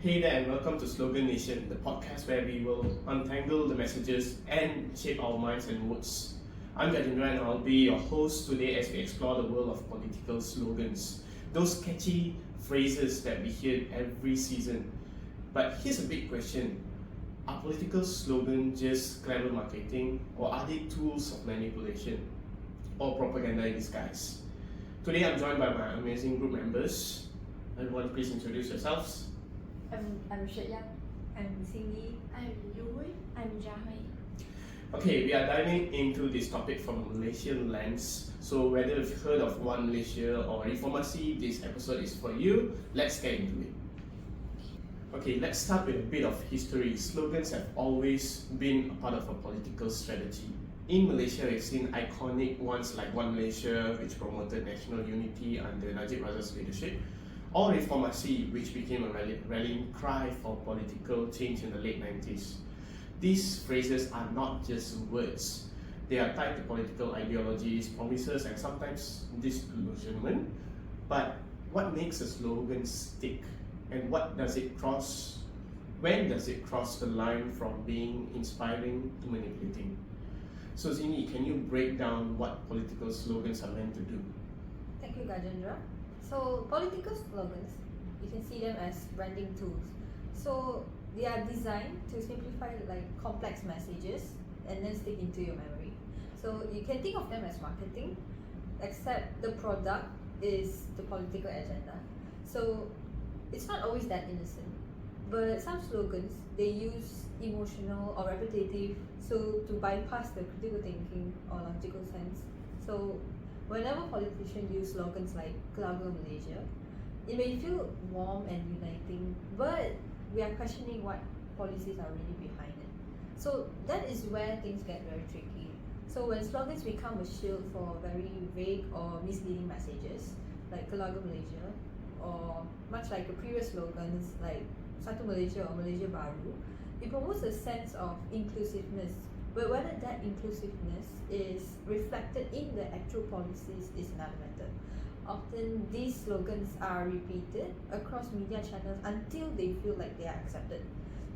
Hey there, and welcome to Slogan Nation, the podcast where we will untangle the messages and shape our minds and moods. I'm Gajendra and I'll be your host today as we explore the world of political slogans. Those catchy phrases that we hear every season. But here's a big question. Are political slogans just clever marketing, or are they tools of manipulation or propaganda in disguise? Today I'm joined by my amazing group members. Everyone, please introduce yourselves. I'm Shaya. I'm Cindy. I'm Yui. I'm Jahui. Okay, we are diving into this topic from a Malaysian lens. So whether you've heard of One Malaysia or Reformasi, this episode is for you. Let's get into it. Okay, let's start with a bit of history. Slogans have always been a part of a political strategy. In Malaysia, we've seen iconic ones like One Malaysia, which promoted national unity under Najib Razak's leadership, or Reformasi, which became a rallying cry for political change in the late 90s. These phrases are not just words. They are tied to political ideologies, promises, and sometimes disillusionment. But what makes a slogan stick? And when does it cross the line from being inspiring to manipulating? So Zini, can you break down what political slogans are meant to do? Thank you, Gajendra. So, political slogans, you can see them as branding tools. So, they are designed to simplify like complex messages and then stick into your memory. So, you can think of them as marketing, except the product is the political agenda. So, it's not always that innocent. But some slogans, they use emotional or repetitive so to bypass the critical thinking or logical sense. So, whenever politicians use slogans like Keluarga Malaysia, it may feel warm and uniting, but we are questioning what policies are really behind it. So that is where things get very tricky. So when slogans become a shield for very vague or misleading messages, like Keluarga Malaysia, or much like the previous slogans like Satu Malaysia or Malaysia Baru, it promotes a sense of inclusiveness. But whether that inclusiveness is reflected in the actual policies is another matter. Often these slogans are repeated across media channels until they feel like they are accepted.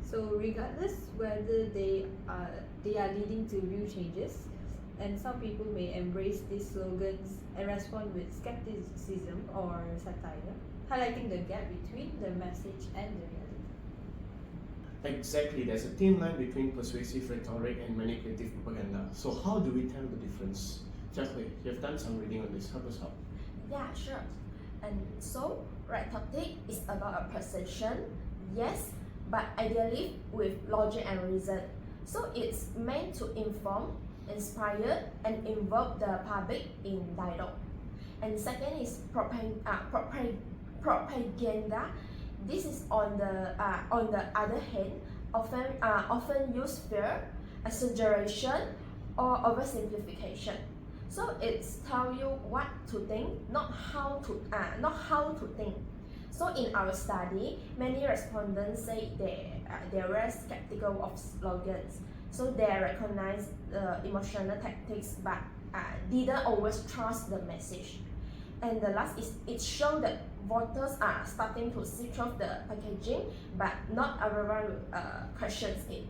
So regardless whether they are leading to real changes, and some people may embrace these slogans and respond with skepticism or satire, highlighting the gap between the message and the reality. Exactly, there's a thin line between persuasive rhetoric and manipulative propaganda. So how do we tell the difference? Jahui, you have done some reading on this. Help us out. Yeah, sure. And so, rhetoric is about a perception, yes, but ideally with logic and reason. So it's meant to inform, inspire, and involve the public in dialogue. And second is propaganda. This is on the other hand, often use fear, exaggeration, or oversimplification. So it's tell you what to think, not how to think. So in our study, many respondents say they were skeptical of slogans. So they recognize the emotional tactics, but didn't always trust the message. And the last is it showed that voters are starting to see through the packaging, but not everyone questions it.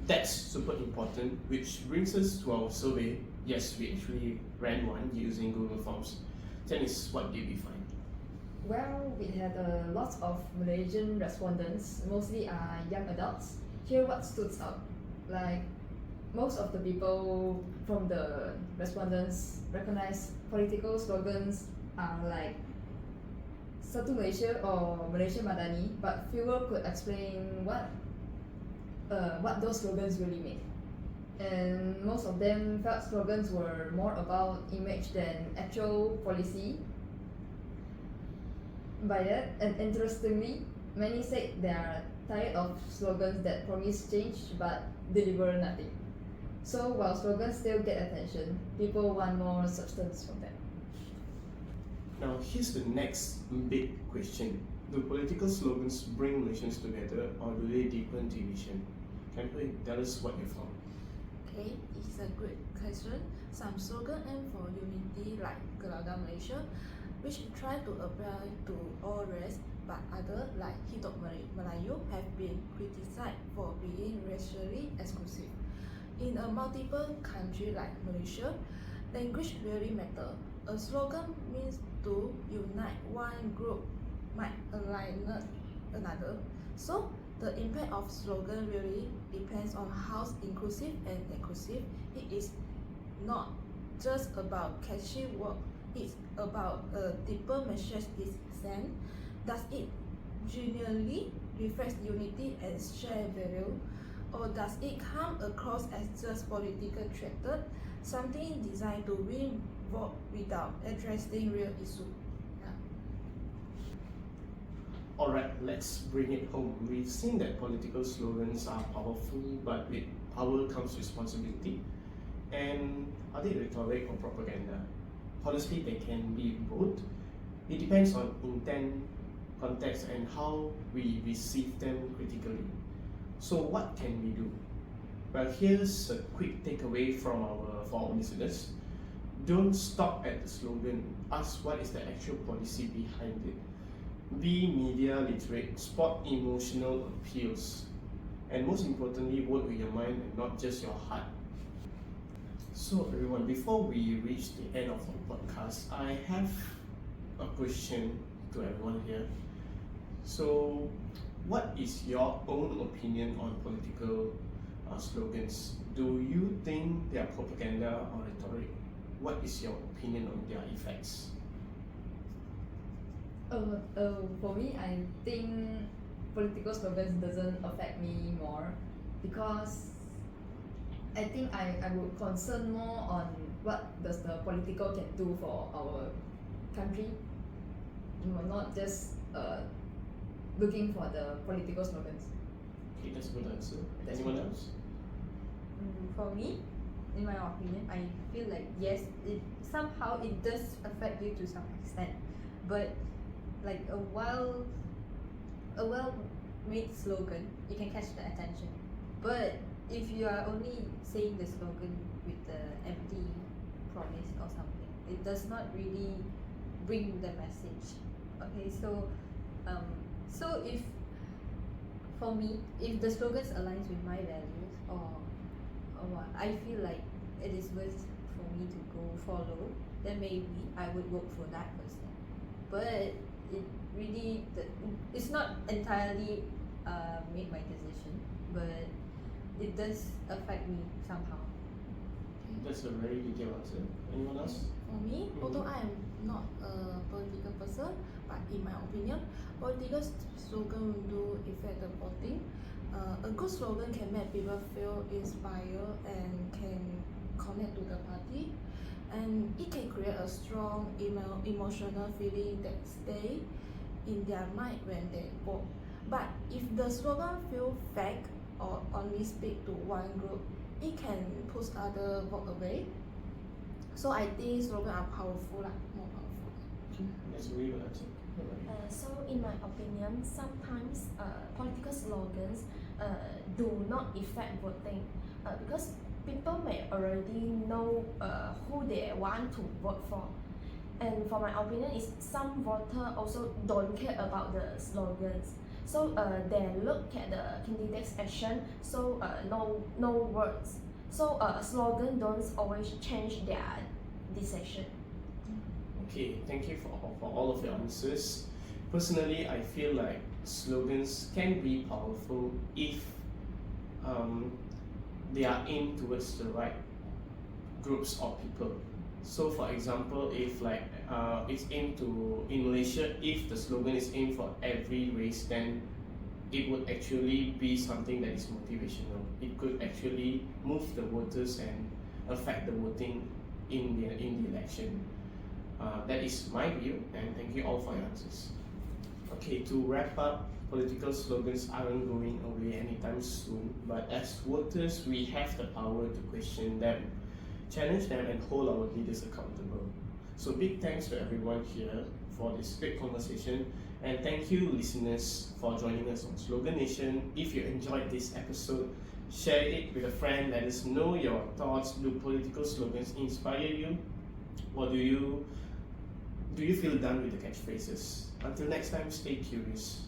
That's super important, which brings us to our survey. Yes, we actually ran one using Google Forms. Janice, what did we find? Well, we had lots of Malaysian respondents, mostly young adults. Here what stood out, like most of the people from the respondents recognize political slogans like Satu Malaysia or Malaysia Madani, but fewer could explain what those slogans really mean. And most of them felt slogans were more about image than actual policy. By that, and interestingly, many said they are tired of slogans that promise change but deliver nothing. So while slogans still get attention, people want more substance from them. Now, here's the next big question. Do political slogans bring Malaysians together, or do they deepen division? Can you tell us what you found? Okay, it's a great question. Some slogan aim for unity like Keluarga Malaysia, which try to apply to all race, but others, like Hidup Melayu, have been criticized for being racially exclusive. In a multiple country like Malaysia, language really matters. A slogan means to unite one group might alienate another. So the impact of slogan really depends on how inclusive and inclusive it is. Not just about catchy word, it's about a deeper message it sent. Does it genuinely reflect unity and shared value, or does it come across as just political threat, something designed to win vote without addressing real issue? Alright, let's bring it home. We've seen that political slogans are powerful, but with power comes responsibility. And are they rhetoric or propaganda? Honestly, they can be both. It depends on intent, context, and how we receive them critically. So what can we do? Well, here's a quick takeaway for our listeners. Don't stop at the slogan. Ask what is the actual policy behind it. Be media literate, spot emotional appeals, and most importantly, work with your mind and not just your heart. So everyone, before we reach the end of our podcast, I have a question to everyone here. So what is your own opinion on political slogans? Do you think they are propaganda or rhetoric? What is your opinion on their effects? For me, I think political slogans doesn't affect me more because I think I would concern more on what does the political can do for our country, not just looking for the political slogans. Okay, that's a good answer. That's Anyone good. else? For me, in my opinion, I feel like yes, it somehow it does affect you to some extent, but like a well-made slogan, you can catch the attention. But if you are only saying the slogan with the empty promise or something, it does not really bring the message. Okay, so if for me, if the slogans aligns with my values or what, I feel like it is worth for me to go follow, then maybe I would vote for that person. But it's not entirely made my decision, but it does affect me somehow. That's a very detailed answer. Anyone else? For me, although I am not a political person, but in my opinion, political slogan do affect the voting. A good slogan can make people feel inspired and can connect to the party, and it can create a strong emotional feeling that stay in their mind when they vote. But if the slogan feel fake or only speak to one group, it can push other vote away. So I think slogans are powerful, more powerful. Okay, that's a really good answer. Alright. So in my opinion, sometimes political slogans do not affect voting because people may already know who they want to vote for. And for my opinion, is some voter also don't care about the slogans. So they look at the candidate's action, so no words. So slogan don't always change their decision. Okay, thank you for all of your answers. Personally, I feel like slogans can be powerful if they are aimed towards the right groups of people. So for example, if it's aimed to, in Malaysia, if the slogan is aimed for every race, then it would actually be something that is motivational. It could actually move the voters and affect the voting in the election. That is my view, and thank you all for your answers. Okay, to wrap up, political slogans aren't going away anytime soon, but as voters, we have the power to question them, challenge them, and hold our leaders accountable. So big thanks to everyone here for this great conversation, and thank you listeners for joining us on Slogan Nation. If you enjoyed this episode, share it with a friend. Let us know your thoughts. Do political slogans inspire you, or do do you feel done with the catchphrases? Until next time, stay curious.